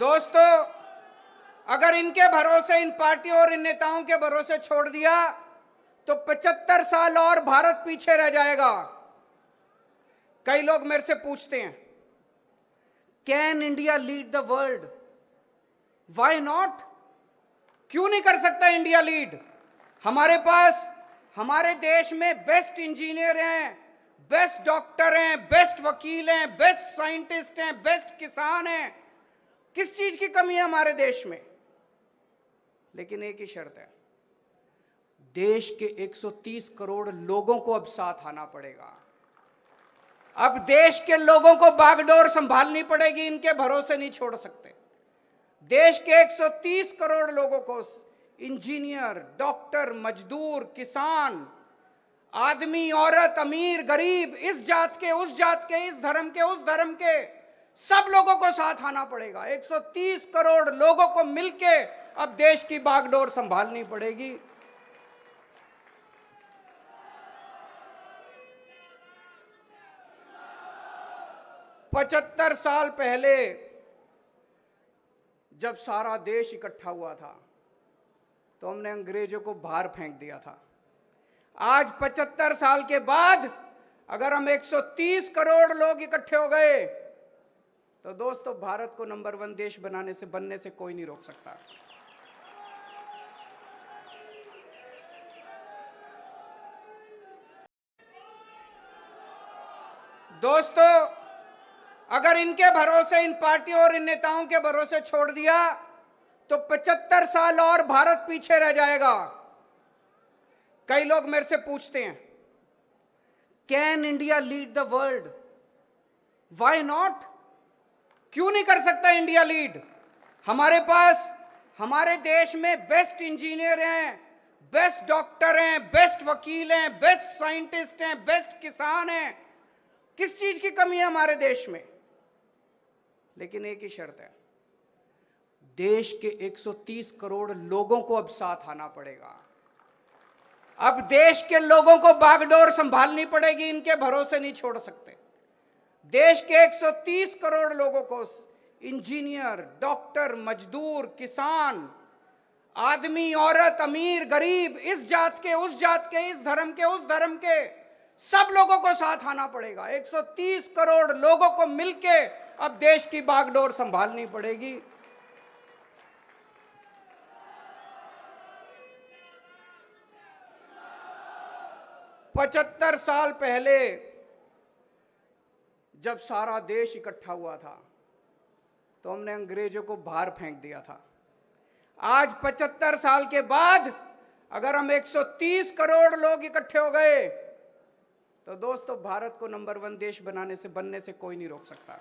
दोस्तों, अगर इनके भरोसे, इन पार्टियों और इन नेताओं के भरोसे छोड़ दिया तो 75 साल और भारत पीछे रह जाएगा। कई लोग मेरे से पूछते हैं, can India lead the world? Why not? क्यों नहीं कर सकता इंडिया लीड? हमारे पास, हमारे देश में बेस्ट इंजीनियर हैं, बेस्ट डॉक्टर हैं, बेस्ट वकील हैं, बेस्ट साइंटिस्ट हैं, बेस्ट किसान हैं। किस चीज की कमी है हमारे देश में? लेकिन एक ही शर्त है, देश के 130 करोड़ लोगों को अब साथ आना पड़ेगा। अब देश के लोगों को बागडोर संभालनी पड़ेगी, इनके भरोसे नहीं छोड़ सकते। देश के 130 करोड़ लोगों को, इंजीनियर, डॉक्टर, मजदूर, किसान, आदमी, औरत, अमीर, गरीब, इस जात के, उस जात के, इस धर्म के, उस धर्म के, सब लोगों को साथ आना पड़ेगा। 130 करोड़ लोगों को मिलके अब देश की बागडोर संभालनी पड़ेगी। पचहत्तर साल पहले जब सारा देश इकट्ठा हुआ था तो हमने अंग्रेजों को बाहर फेंक दिया था। आज 75 साल के बाद अगर हम 130 करोड़ लोग इकट्ठे हो गए तो दोस्तों, भारत को नंबर 1 देश बनने से कोई नहीं रोक सकता। दोस्तों, अगर इनके भरोसे, इन पार्टियों और इन नेताओं के भरोसे छोड़ दिया तो 75 साल और भारत पीछे रह जाएगा। कई लोग मेरे से पूछते हैं, can India lead the world? Why not? क्यों नहीं कर सकता इंडिया लीड? हमारे पास, हमारे देश में बेस्ट इंजीनियर हैं, बेस्ट डॉक्टर हैं, बेस्ट वकील हैं, बेस्ट साइंटिस्ट हैं, बेस्ट किसान हैं। किस चीज की कमी है हमारे देश में? लेकिन एक ही शर्त है, देश के 130 करोड़ लोगों को अब साथ आना पड़ेगा। अब देश के लोगों को बागडोर संभालनी पड़ेगी, इनके भरोसे नहीं छोड़ सकते। देश के 130 करोड़ लोगों को, इंजीनियर, डॉक्टर, मजदूर, किसान, आदमी, औरत, अमीर, गरीब, इस जात के, उस जात के, इस धर्म के, उस धर्म के, सब लोगों को साथ आना पड़ेगा। 130 करोड़ लोगों को मिलके अब देश की बागडोर संभालनी पड़ेगी। पचहत्तर साल पहले जब सारा देश इकट्ठा हुआ था तो हमने अंग्रेजों को बाहर फेंक दिया था। आज 75 साल के बाद अगर हम 130 करोड़ लोग इकट्ठे हो गए तो दोस्तों, भारत को नंबर 1 देश बनने से कोई नहीं रोक सकता।